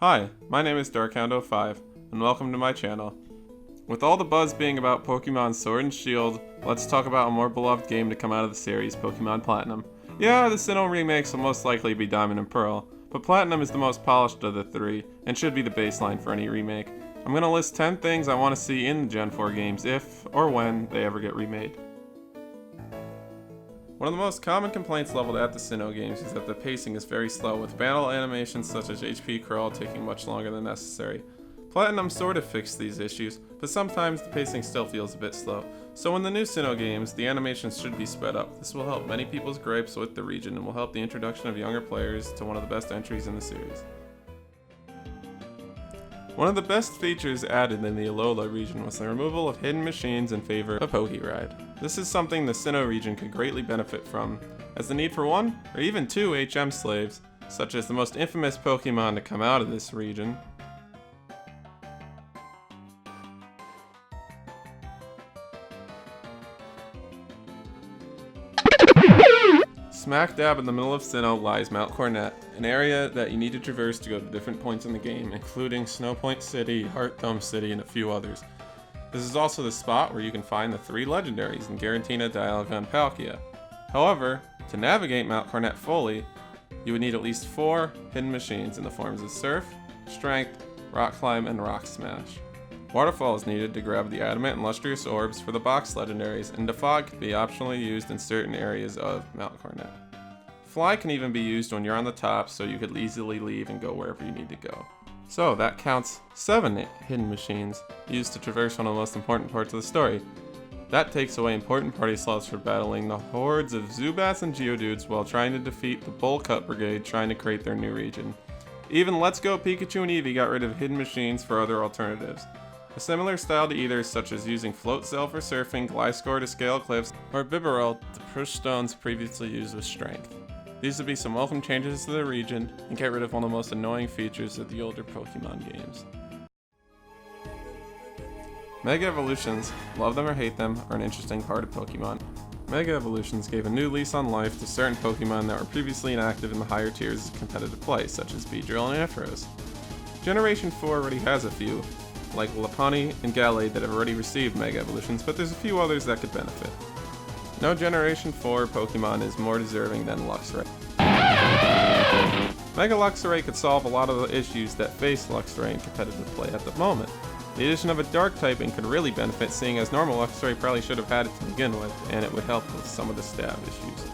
Hi, my name is Darkhound05, and welcome to my channel. With all the buzz being about Pokemon Sword and Shield, let's talk about a more beloved game to come out of the series, Pokemon Platinum. Yeah, the Sinnoh remakes will most likely be Diamond and Pearl, but Platinum is the most polished of the three, and should be the baseline for any remake. I'm going to list 10 things I want to see in the Gen 4 games if, or when, they ever get remade. One of the most common complaints leveled at the Sinnoh games is that the pacing is very slow, with battle animations such as HP crawl taking much longer than necessary. Platinum sort of fixed these issues, but sometimes the pacing still feels a bit slow. So in the new Sinnoh games, the animations should be sped up. This will help many people's gripes with the region and will help the introduction of younger players to one of the best entries in the series. One of the best features added in the Alola region was the removal of hidden machines in favor of Pokéride. This is something the Sinnoh region could greatly benefit from, as the need for one, or even two HM slaves, such as the most infamous Pokemon to come out of this region, smack dab in the middle of Sinnoh lies Mount Coronet, an area that you need to traverse to go to different points in the game, including Snow Point City, Heart Dome City, and a few others. This is also the spot where you can find the three legendaries in Giratina, Dialga, and Palkia. However, to navigate Mount Coronet fully, you would need at least 4 hidden machines in the forms of Surf, Strength, Rock Climb, and Rock Smash. Waterfall is needed to grab the Adamant and Lustrous Orbs for the box legendaries, and Defog can be optionally used in certain areas of Mount Coronet. Fly can even be used when you're on the top, so you could easily leave and go wherever you need to go. So that counts 7 hidden machines used to traverse one of the most important parts of the story. That takes away important party slots for battling the hordes of Zubats and Geodudes while trying to defeat the Bull Cut Brigade trying to create their new region. Even Let's Go Pikachu and Eevee got rid of hidden machines for other alternatives. A similar style to either, such as using Float Sail for surfing, Gliscor to scale cliffs, or Bibarel to push stones previously used with Strength. These would be some welcome changes to the region and get rid of one of the most annoying features of the older Pokemon games. Mega Evolutions, love them or hate them, are an interesting part of Pokemon. Mega Evolutions gave a new lease on life to certain Pokemon that were previously inactive in the higher tiers of competitive play, such as Beedrill and Ampharos. Generation 4 already has a few, like Lopunny and Gallade, that have already received Mega Evolutions, but there's a few others that could benefit. No Generation 4 Pokemon is more deserving than Luxray. Mega Luxray could solve a lot of the issues that face Luxray in competitive play at the moment. The addition of a Dark typing could really benefit, seeing as normal Luxray probably should have had it to begin with, and it would help with some of the stab issues.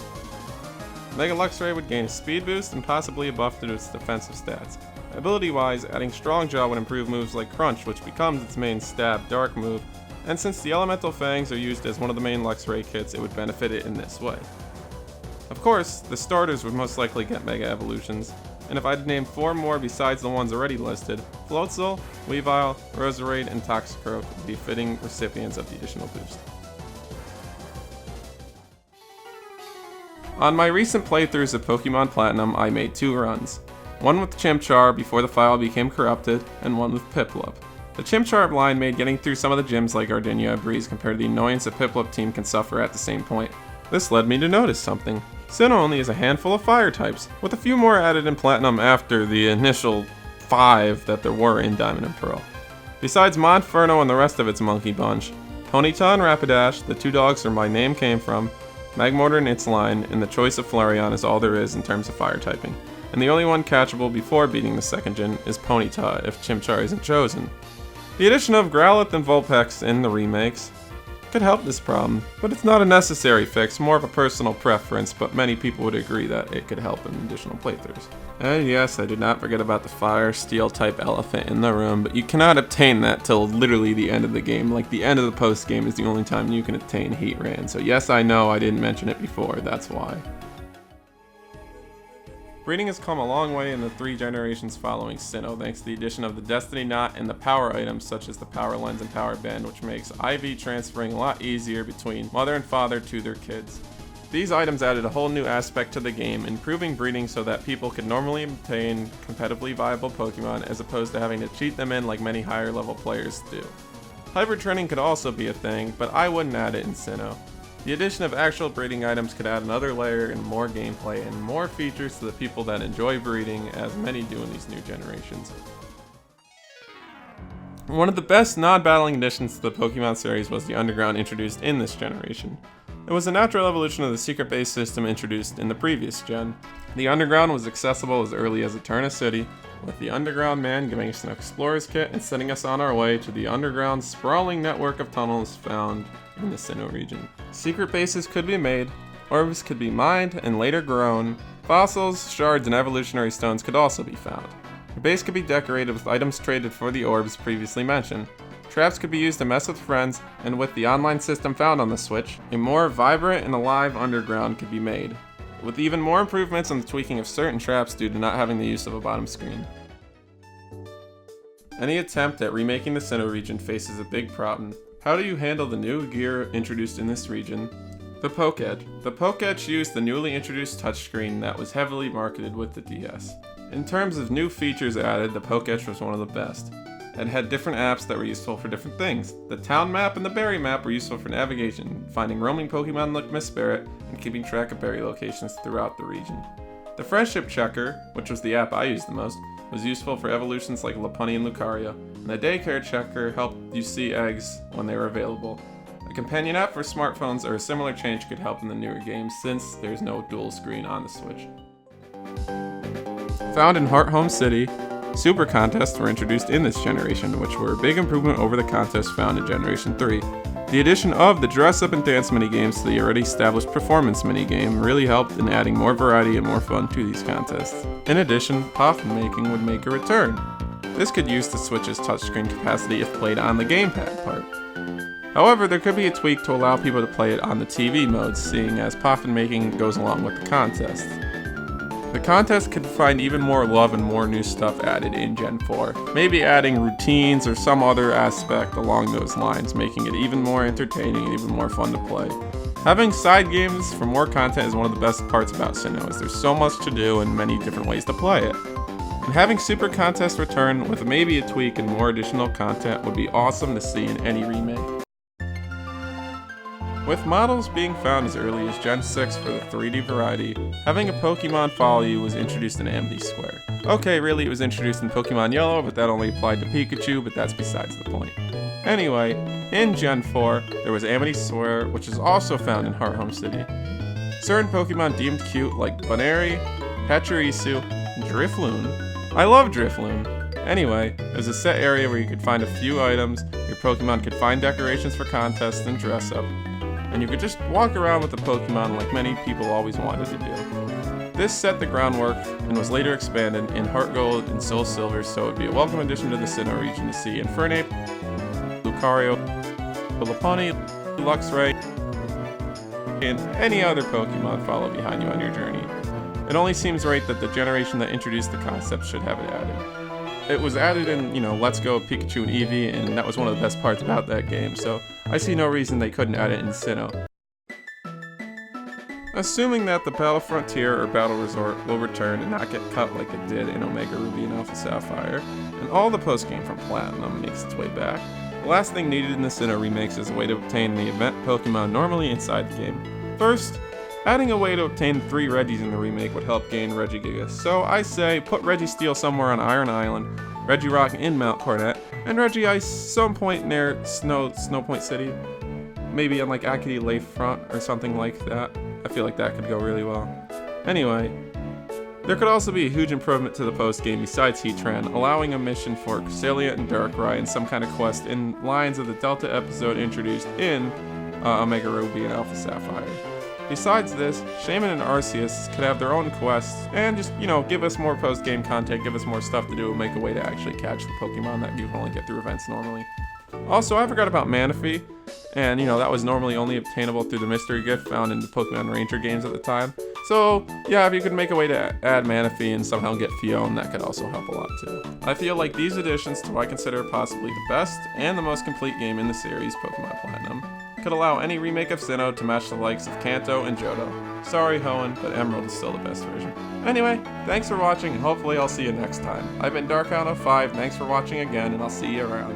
Mega Luxray would gain a speed boost and possibly a buff to its defensive stats. Ability-wise, adding Strong Jaw would improve moves like Crunch, which becomes its main stab dark move, and since the Elemental Fangs are used as one of the main Luxray kits, it would benefit it in this way. Of course, the starters would most likely get Mega Evolutions, and if I had to name 4 more besides the ones already listed, Floatzel, Weavile, Roserade, and Toxicroak would be fitting recipients of the additional boost. On my recent playthroughs of Pokemon Platinum, I made 2 runs. One with Chimchar before the file became corrupted, and one with Piplup. The Chimchar line made getting through some of the gyms like Gardenia a breeze compared to the annoyance a Piplup team can suffer at the same point. This led me to notice something. Sinnoh only has a handful of fire types, with a few more added in Platinum after the initial 5 that there were in Diamond and Pearl. Besides Monferno and the rest of its monkey bunch, Ponyta and Rapidash, the 2 dogs where my name came from, Magmortar and its line, and the choice of Flareon is all there is in terms of fire typing. And the only one catchable before beating the second gen is Ponyta if Chimchar isn't chosen. The addition of Growlithe and Vulpix in the remakes could help this problem, but it's not a necessary fix, more of a personal preference, but many people would agree that it could help in additional playthroughs. And yes, I did not forget about the fire steel type elephant in the room, but you cannot obtain that till literally the end of the game. Like the end of the post game is the only time you can obtain Heatran, so yes, I know I didn't mention it before, that's why. Breeding has come a long way in the 3 generations following Sinnoh, thanks to the addition of the Destiny Knot and the power items such as the Power Lens and Power Band, which makes IV transferring a lot easier between mother and father to their kids. These items added a whole new aspect to the game, improving breeding so that people could normally obtain competitively viable Pokemon as opposed to having to cheat them in like many higher level players do. Hybrid training could also be a thing, but I wouldn't add it in Sinnoh. The addition of actual breeding items could add another layer and more gameplay and more features to the people that enjoy breeding, as many do in these new generations. One of the best non-battling additions to the Pokemon series was the Underground introduced in this generation. It was a natural evolution of the secret base system introduced in the previous gen. The Underground was accessible as early as Eterna City, with the Underground Man giving us an explorer's kit and setting us on our way to the underground sprawling network of tunnels found in the Sinnoh region. Secret bases could be made, orbs could be mined and later grown, fossils, shards, and evolutionary stones could also be found. Your base could be decorated with items traded for the orbs previously mentioned. Traps could be used to mess with friends, and with the online system found on the Switch, a more vibrant and alive underground could be made, with even more improvements on the tweaking of certain traps due to not having the use of a bottom screen. Any attempt at remaking the Sinnoh region faces a big problem. How do you handle the new gear introduced in this region? The Pokédge. The Pokédge used the newly introduced touchscreen that was heavily marketed with the DS. In terms of new features added, the Pokédge was one of the best. It had different apps that were useful for different things. The town map and the berry map were useful for navigation, finding roaming Pokemon like Miss Barrett, and keeping track of berry locations throughout the region. The Friendship Checker, which was the app I used the most, was useful for evolutions like Lopunny and Lucario, and the Daycare Checker helped you see eggs when they were available. A companion app for smartphones or a similar change could help in the newer games since there's no dual screen on the Switch. Found in Heart Home City, Super Contests were introduced in this generation, which were a big improvement over the contests found in Generation 3. The addition of the dress up and dance minigames to the already established performance minigame really helped in adding more variety and more fun to these contests. In addition, Poffin making would make a return. This could use the Switch's touchscreen capacity if played on the gamepad part. However, there could be a tweak to allow people to play it on the TV modes, seeing as Poffin making goes along with the contest. The contest could find even more love and more new stuff added in Gen 4, maybe adding routines or some other aspect along those lines, making it even more entertaining and even more fun to play. Having side games for more content is one of the best parts about Sinnoh, as there's so much to do and many different ways to play it. And having Super Contest return with maybe a tweak and more additional content would be awesome to see in any remake. With models being found as early as Gen 6 for the 3D variety, having a Pokemon follow you was introduced in Amity Square. Okay, really, it was introduced in Pokemon Yellow, but that only applied to Pikachu, but that's besides the point. Anyway, in Gen 4, there was Amity Square, which is also found in Heart Home City. Certain Pokemon deemed cute like Bunary, Pachirisu, and Drifloon. I love Drifloon! Anyway, there's a set area where you could find a few items, your Pokemon could find decorations for contests and dress up, and you could just walk around with the Pokemon like many people always wanted to do. This set the groundwork and was later expanded in Heart Gold and Soul Silver, so it would be a welcome addition to the Sinnoh region to see Infernape, Lucario, Lopunny, Luxray, and any other Pokemon follow behind you on your journey. It only seems right that the generation that introduced the concept should have it added. It was added in, Let's Go Pikachu and Eevee, and that was one of the best parts about that game, so I see no reason they couldn't add it in Sinnoh. Assuming that the Battle Frontier or Battle Resort will return and not get cut like it did in Omega Ruby and Alpha Sapphire, and all the post-game from Platinum makes its way back, the last thing needed in the Sinnoh remakes is a way to obtain the event Pokemon normally inside the game. First, adding a way to obtain 3 Regis in the remake would help gain Regigigas, so I say put Registeel somewhere on Iron Island, Regirock in Mount Coronet, and Regice some point near Snowpoint City. Maybe on like Akity Lakefront or something like that. I feel like that could go really well. Anyway, there could also be a huge improvement to the post-game besides Heatran, allowing a mission for Cresselia and Darkrai and some kind of quest in lines of the Delta episode introduced in Omega Ruby and Alpha Sapphire. Besides this, Shaman and Arceus could have their own quests and just, give us more post-game content, give us more stuff to do, and make a way to actually catch the Pokemon that you can only get through events normally. Also, I forgot about Manaphy, and that was normally only obtainable through the mystery gift found in the Pokemon Ranger games at the time. So, yeah, if you could make a way to add Manaphy and somehow get Fion, that could also help a lot too. I feel like these additions to what I consider possibly the best and the most complete game in the series, Pokemon Platinum, could allow any remake of Sinnoh to match the likes of Kanto and Johto. Sorry, Hoenn, but Emerald is still the best version. Anyway, thanks for watching, and hopefully I'll see you next time. I've been Darkout05, thanks for watching again, and I'll see you around.